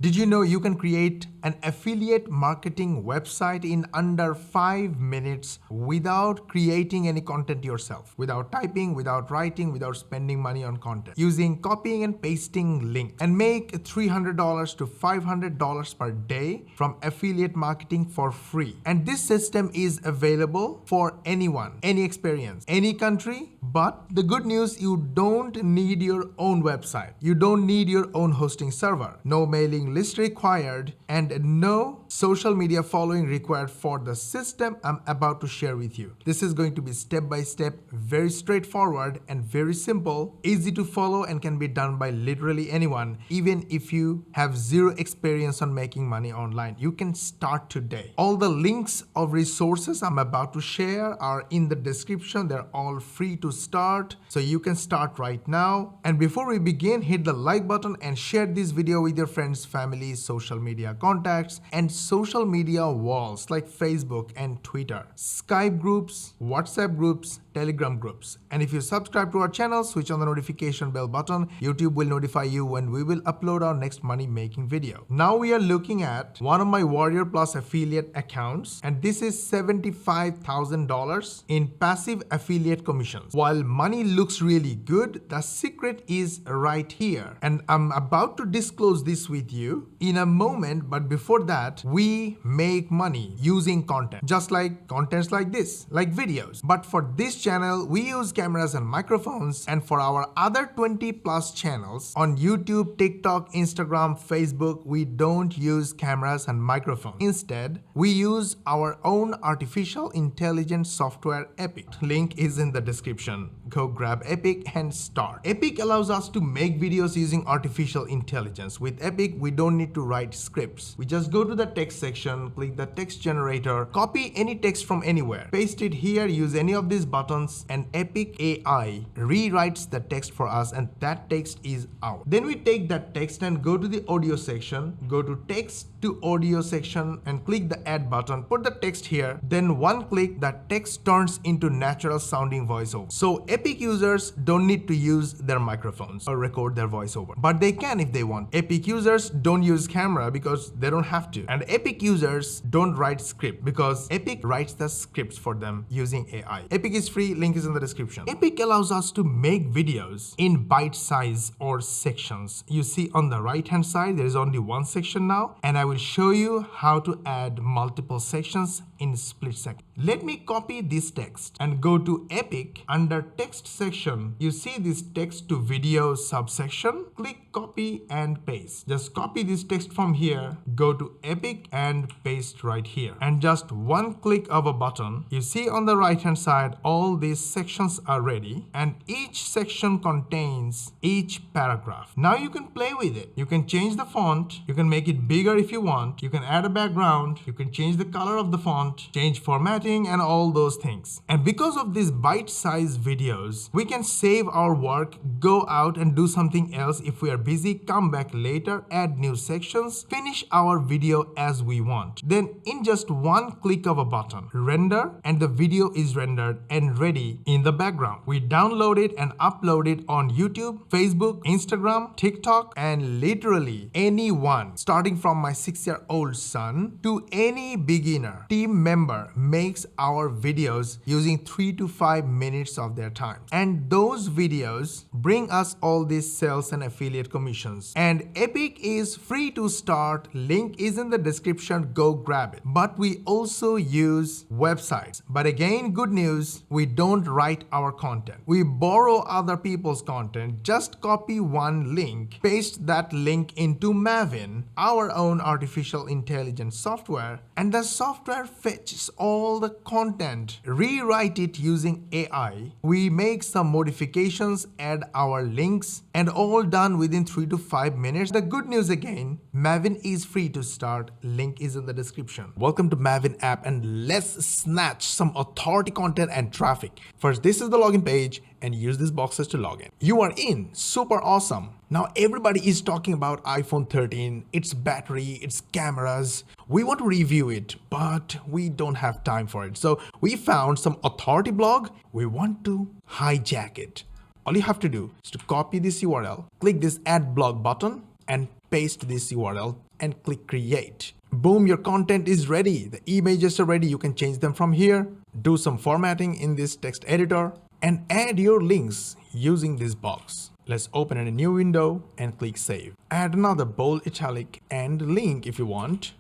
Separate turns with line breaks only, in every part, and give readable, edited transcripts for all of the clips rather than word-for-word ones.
Did you know you can create an affiliate marketing website in under 5 minutes without creating any content yourself, without typing, without writing, without spending money on content, using copying and pasting links, and make $300 to $500 per day from affiliate marketing for free. And this system is available for anyone, any experience, any country. But the good news, you don't need your own website. You don't need your own hosting server. No mailing list required and no social media following required for the system I'm about to share with you. This is going to be step by step, very straightforward and very simple, easy to follow, and can be done by literally anyone. Even if you have zero experience on making money online, you can start today. All the links of resources I'm about to share are in the description. They're all free to start, so you can start right now. And before we begin, hit the like button and share this video with your friends, family, social media contacts, and social media walls like Facebook and Twitter, Skype groups, WhatsApp groups, Telegram groups. And if you subscribe to our channel, switch on the notification bell button. YouTube will notify you when we will upload our next money making video. Now we are looking at one of my Warrior Plus affiliate accounts, and this is $75,000 in passive affiliate commissions. While money looks really good, the secret is right here. And I'm about to disclose this with you in a moment, but before that, we make money using content, just like contents like this, like videos. But for this channel, we use cameras and microphones, and for our other 20 plus channels on YouTube, TikTok, Instagram, Facebook, we don't use cameras and microphones. Instead, we use our own artificial intelligence software, Epic. Link is in the description. Go grab Epic and start. Epic allows us to make videos using artificial intelligence. With Epic, we don't need to write scripts. We just go to the text section, click the text generator, copy any text from anywhere, paste it here, use any of these buttons, and Epic AI rewrites the text for us, and that text is out. Then we take that text and go to the audio section, go to text to audio section and click the add button, put the text here, then one click, that text turns into natural sounding voiceover. So Epic users don't need to use their microphones or record their voiceover, but they can if they want. Epic users don't use camera because they don't have to, and Epic users don't write script because Epic writes the scripts for them using AI. Epic is free, link is in the description. Epic allows us to make videos in bite size or sections. You see on the right hand side, there is only one section now, and I will show you how to add multiple sections in split second. Let me copy this text and go to Epic. Under text section, you see this text to video subsection. Click copy and paste. Just copy this text from here, go to Epic and paste right here. And just one click of a button, you see on the right hand side, all these sections are ready, and each section contains each paragraph. Now you can play with it. You can change the font, you can make it bigger if you want, you can add a background, you can change the color of the font, change formatting, and all those things. And because of these bite-sized videos, we can save our work, go out and do something else if we are busy, come back later, add new sections, finish our video as we want. Then in just one click of a button, render, and the video is rendered and ready in the background. We download it and upload it on YouTube, Facebook, Instagram, TikTok, and literally anyone, starting from my 6-year-old son to any beginner team member, makes our videos using 3 to 5 minutes of their time. And those videos bring us all these sales and affiliate commissions. And Epic is free to start. Link is in the description. Go grab it. But we also use websites. But again, good news, we don't write our content. We borrow other people's content. Just copy one link, paste that link into Maven, our own artificial intelligence software, and the software fetches all the content, rewrite it using AI. We make some modifications, add our links, and all done within 3 to 5 minutes. The good news again, Maven is free to start. Link is in the description. Welcome to Maven app, and let's snatch some authority content and traffic. First, this is the login page, and use these boxes to log in. You are in. Super awesome. Now everybody is talking about iPhone 13, its battery, its cameras. We want to review it, but we don't have time for it. So we found some authority blog. We want to hijack it. All you have to do is to copy this URL, click this add blog button, and paste this URL and click create. Boom, your content is ready. The images are ready. You can change them from here, do some formatting in this text editor, and add your links using this box. Let's open in a new window and click save. Add another bold, italic, and link if you want,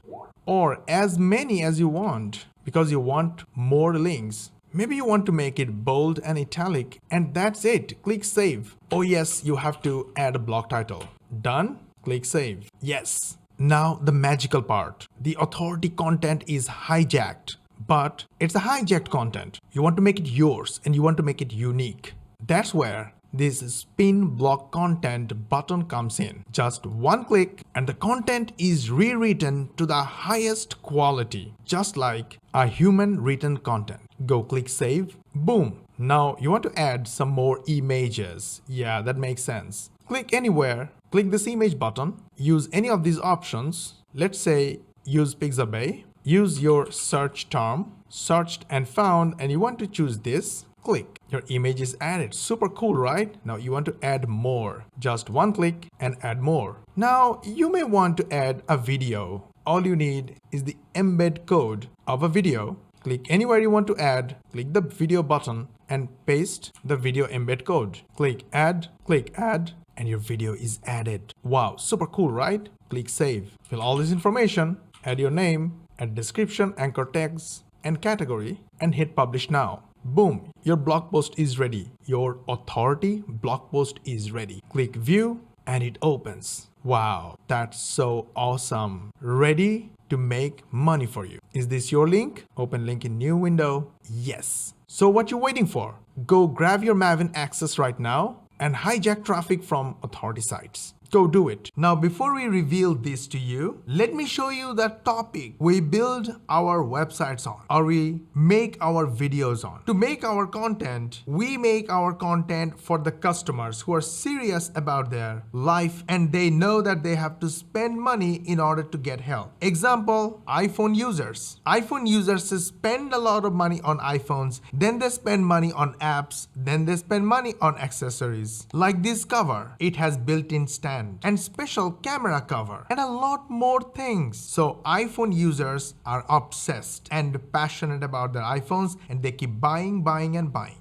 or as many as you want because you want more links. Maybe you want to make it bold and italic, and that's it. Click save. Oh yes, you have to add a block title. Done. Click save. Yes. Now the magical part. The authority content is hijacked, but it's a hijacked content. You want to make it yours and you want to make it unique. That's where this spin block content button comes in. Just one click and the content is rewritten to the highest quality, just like a human written content. Go click save. Boom. Now you want to add some more images. Yeah, that makes sense. Click anywhere. Click this image button. Use any of these options. Let's say use Pixabay. Use your search term. Searched and found, and you want to choose this. Click. Your image is added. Super cool, right? Now you want to add more. Just one click and add more. Now you may want to add a video. All you need is the embed code of a video. Click anywhere you want to add. Click the video button and paste the video embed code. Click add, and your video is added. Wow, super cool, right? Click save. Fill all this information, add your name, add description, anchor tags, and category, and hit publish now. Boom, your blog post is ready. Your authority blog post is ready. Click view and it opens. Wow, that's so awesome. Ready to make money for you. Is this your link? Open link in new window. Yes. So what you waiting for? Go grab your Maven access right now and hijack traffic from authority sites. Go do it. Now, before we reveal this to you, let me show you the topic we build our websites on, or we make our videos on. To make our content, we make our content for the customers who are serious about their life and they know that they have to spend money in order to get help. Example, iPhone users. iPhone users spend a lot of money on iPhones, then they spend money on apps, then they spend money on accessories. Like this cover, it has built-in stand and special camera cover and a lot more things. So iPhone users are obsessed and passionate about their iPhones and they keep buying.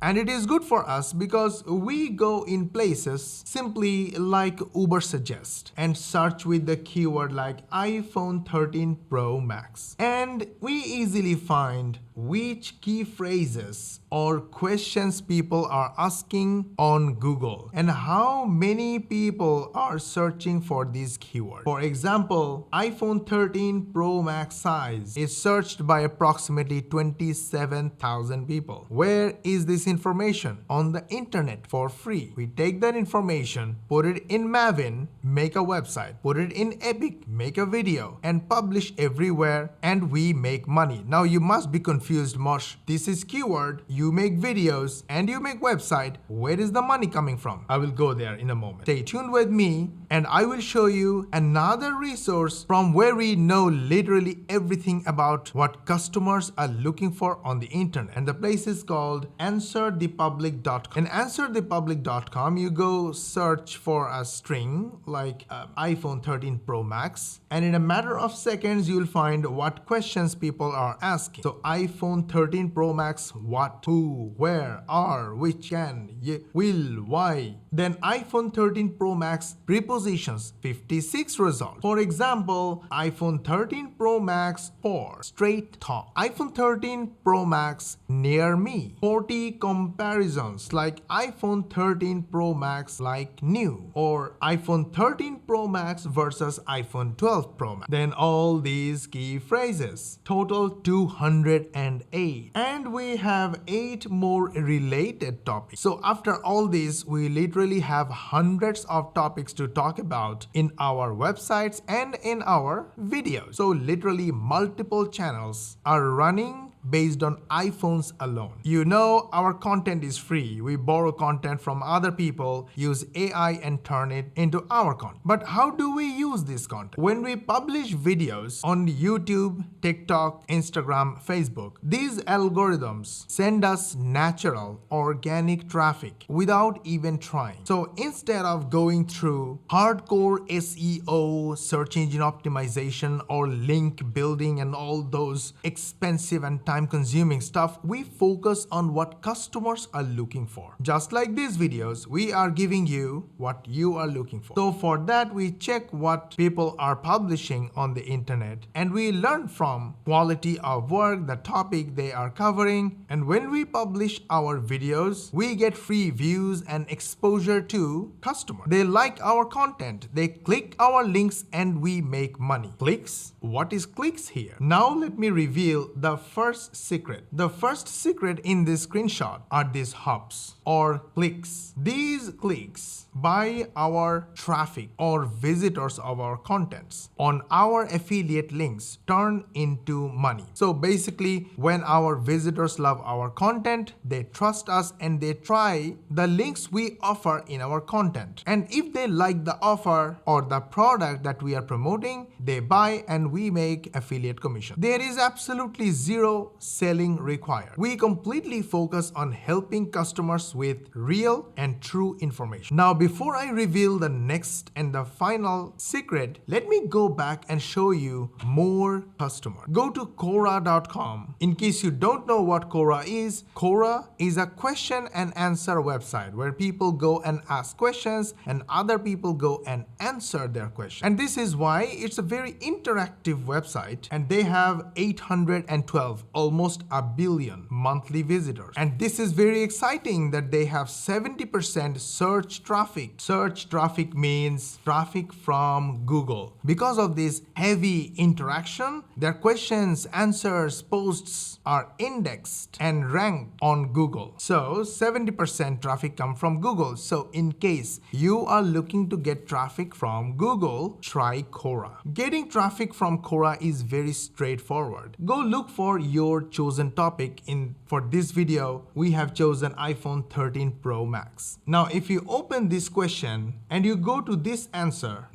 And it is good for us because we go in places simply like Uber suggests and search with the keyword like iPhone 13 Pro Max. And we easily find which key phrases or questions people are asking on Google and how many people are searching for these keywords. For example, iPhone 13 Pro Max size is searched by approximately 27,000 people. Where is this information? On the internet for free. We take that information, put it in Maven, make a website, put it in Epic, make a video, and publish everywhere, and we make money. Now you must be confused, Mosh. This is keyword, you make videos, and you make website. Where is the money coming from? I will go there in a moment. Stay tuned with me and I will show you another resource from where we know literally everything about what customers are looking for on the internet. And the place is called answerthepublic.com. In answerthepublic.com, you go search for a string like iPhone 13 Pro Max, and in a matter of seconds, you'll find what questions people are asking. So iPhone 13 Pro Max, what, who, where, are, which, can, will, why. Then iPhone 13 Pro Max prepositions, 56 results. For example, iPhone 13 Pro Max for straight talk. iPhone 13 Pro Max near me. 40 comparisons like iPhone 13 Pro Max like new, or iPhone 13 Pro Max versus iPhone 12 Pro Max. Then all these key phrases. Total 208. And we have 8 more related topics. So after all this, we literally have hundreds of topics to talk about in our websites and in our videos. So literally multiple channels are running based on iPhones alone. You know our content is free. We borrow content from other people, use AI and turn it into our content. But how do we use this content? When we publish videos on YouTube, TikTok, Instagram, Facebook, these algorithms send us natural, organic traffic without even trying. So instead of going through hardcore SEO, search engine optimization, or link building and all those expensive and time-consuming stuff, we focus on what customers are looking for. Just like these videos, we are giving you what you are looking for. So for that, we check what people are publishing on the internet, and we learn from quality of work, the topic they are covering, and when we publish our videos, we get free views and exposure to customers. They like our content, they click our links, and we make money. Clicks? What is clicks here? Now let me reveal the first secret. The first secret in this screenshot are these hubs or clicks. These clicks buy our traffic or visitors of our contents on our affiliate links turn into money. So basically, when our visitors love our content, they trust us and they try the links we offer in our content. And if they like the offer or the product that we are promoting, they buy and we make affiliate commission. There is absolutely zero selling required. We completely focus on helping customers with real and true information. Now, before I reveal the next and the final secret, let me go back and show you more customers. Go to Quora.com. In case you don't know what Quora is a question and answer website where people go and ask questions and other people go and answer their questions. And this is why it's a very interactive website, and they have 812, almost a billion monthly visitors. And this is very exciting that they have 70% search traffic. Search traffic means traffic from Google. Because of this heavy interaction, their questions, answers, posts are indexed and ranked on Google. So 70% traffic come from Google. So in case you are looking to get traffic from Google, try Quora. Getting traffic from Quora is very straightforward. Go look for your chosen topic. For this video, we have chosen iPhone 13 Pro Max. Now, if you open this question and you go to this answer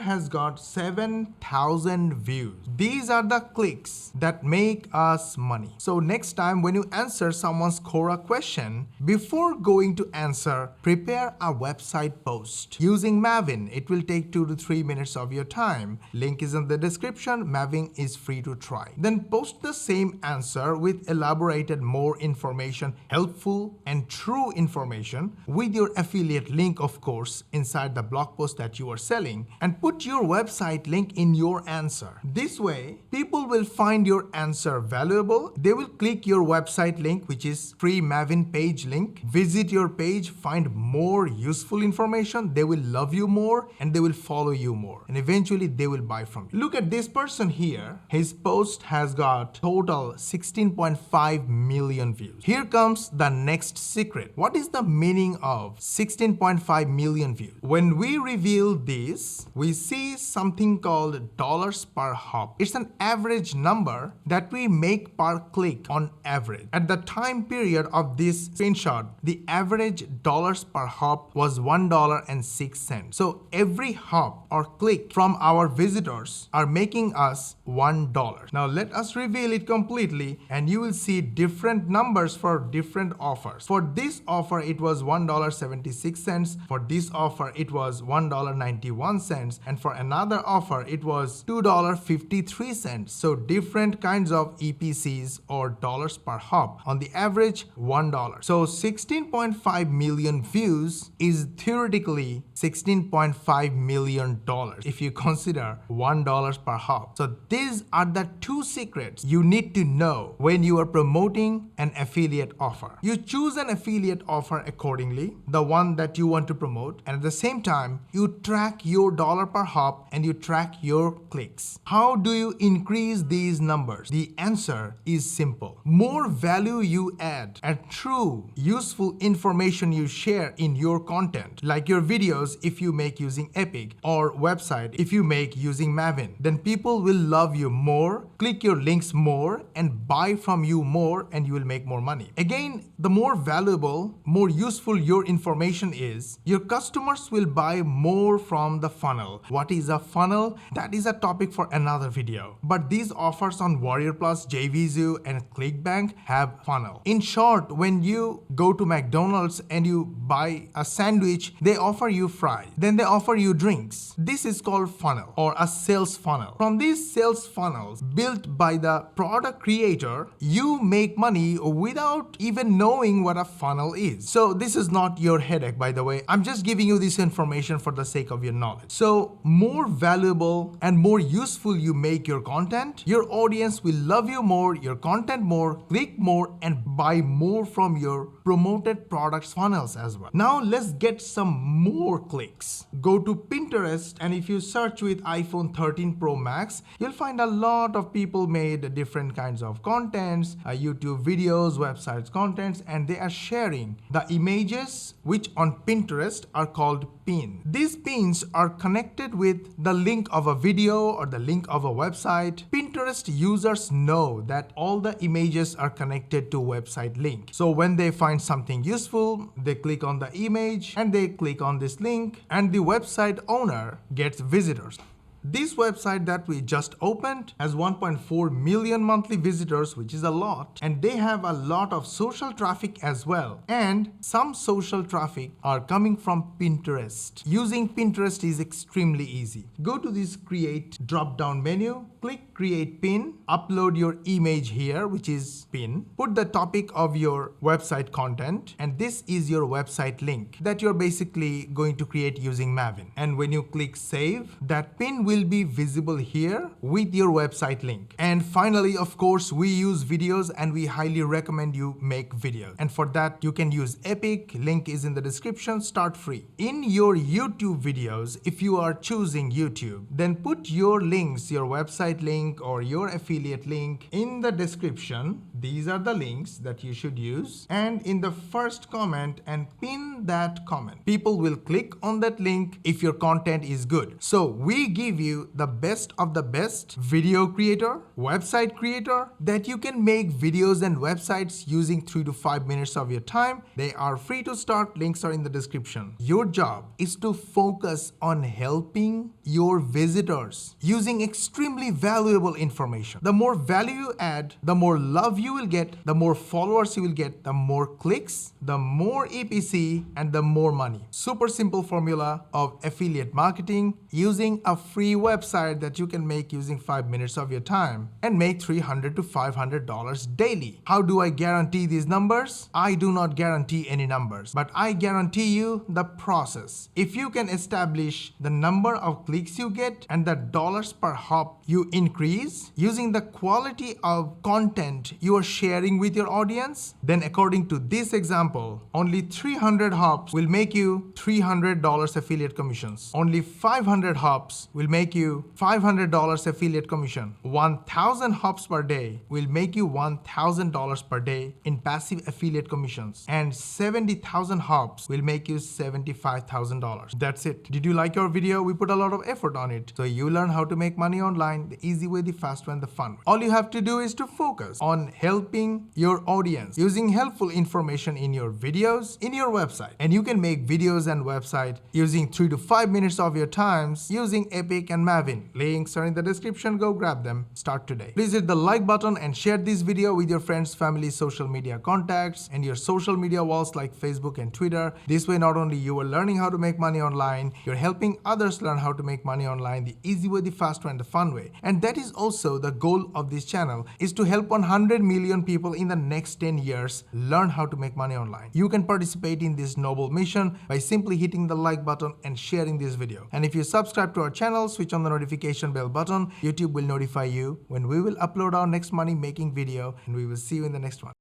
has got 7,000 views. These are the clicks that make us money. So next time when you answer someone's Quora question, before going to answer, prepare a website post using Maven. It will take 2 to 3 minutes of your time. Link is in the description. Maven is free to try. Then post the same answer with elaborated more information, helpful and true information with your affiliate link, of course, inside the blog post that you are selling, and put your website link in your answer. This way, people will find your answer valuable. They will click your website link, which is free Maven page link, visit your page, find more useful information. They will love you more and they will follow you more, and eventually they will buy from you. Look at this person here. His post has got total 16.5 million views. Here comes the next secret. What is the meaning of 16.5 million views? When we reveal this, we see something called dollars per hop. It's an average number that we make per click on average. At the time period of this screenshot, the average dollars per hop was $1.06. So every hop or click from our visitors are making us $1. Now let us reveal it completely and you will see different numbers for different offers. For this offer, it was $1.76. For this offer, it was $1.91. And for another offer, it was $2.53. So different kinds of EPCs or dollars per hop. On the average, $1. So 16.5 million views is theoretically $16.5 million if you consider $1 per hop. So these are the two secrets you need to know when you are promoting an affiliate offer. You choose an affiliate offer accordingly, the one that you want to promote, and at the same time, you track your dollar per hop and you track your clicks. How do you increase these numbers? The answer is simple. More value you add and true, useful information you share in your content, like your videos if you make using Epic, or website if you make using Maven, then people will love you more, click your links more, and buy from you more, and you will make more money. Again, the more valuable, more useful your information is, your customers will buy more from the funnel. What is a funnel? That is a topic for another video. But these offers on Warrior Plus, JVZoo, and ClickBank have funnel. In short, when you go to McDonald's and you buy a sandwich, they offer you fries. Then they offer you drinks. This is called funnel or a sales funnel. From these sales funnels built by the product creator, you make money without even knowing what a funnel is. So this is not your headache, by the way. I'm just giving you this information for the sake of your knowledge. So more valuable and more useful you make your content, your audience will love you more, your content more, click more, and buy more from your promoted products funnels as well. Now let's get some more clicks. Go to Pinterest, and if you search with iPhone 13 Pro Max, you'll find a lot of people made different kinds of contents, YouTube videos, websites contents, and they are sharing the images which on Pinterest are called pin. These pins are connected with the link of a video or the link of a website. Pinterest users know that all the images are connected to website link. So when they find something useful, they click on the image and they click on this link, and the website owner gets visitors. This website that we just opened has 1.4 million monthly visitors, which is a lot, and they have a lot of social traffic as well. And some social traffic are coming from Pinterest. Using Pinterest is extremely easy. Go to this create drop-down menu, click create pin, upload your image here, which is pin, put the topic of your website content, and this is your website link that you're basically going to create using Maven. And when you click save, that pin will be visible here with your website link. And finally, of course, we use videos, and we highly recommend you make videos. And for that, you can use Epic. Link is in the description. Start free. In your YouTube videos, if you are choosing YouTube, then put your links, your website link or your affiliate link in the description. These are the links that you should use, and in the first comment, and pin that comment. People will click on that link if your content is good. So we give you the best of the best video creator, website creator, that you can make videos and websites using 3 to 5 minutes of your time. They are free to start. Links are in the description. Your job is to focus on helping your visitors using extremely valuable information. The more value you add, the more love you will get, the more followers you will get, the more clicks, the more EPC, and the more money. Super simple formula of affiliate marketing using a free website that you can make using 5 minutes of your time and make $300 to $500 daily. How do I guarantee these numbers? I do not guarantee any numbers, but I guarantee you the process. If you can establish the number of clicks you get and the dollars per hop you increase using the quality of content you are sharing with your audience, then according to this example, only 300 hops will make you $300 affiliate commissions. Only 500 hops will make you $500 affiliate commission. 1,000 hops per day will make you $1,000 per day in passive affiliate commissions. And 70,000 hops will make you $75,000. That's it. Did you like your video? We put a lot of effort on it. So you learn how to make money online the easy way, the fast way, and the fun way. All you have to do is to focus on helping your audience using helpful information in your videos, in your website. And you can make videos and website using 3 to 5 minutes of your times using Epic and Maven. Links are in the description. Go grab them. Start today. Please hit the like button and share this video with your friends, family, social media contacts, and your social media walls like Facebook and Twitter. This way, not only you are learning how to make money online, you're helping others learn how to make money online the easy way, the fast way, and the fun way. And that is also the goal of this channel, is to help 100 million people in the next 10 years learn how to make money online. You can participate in this noble mission by simply hitting the like button and sharing this video. And if you subscribe to our channel, switch on the notification bell button, YouTube will notify you when we will upload our next money making video, and we will see you in the next one.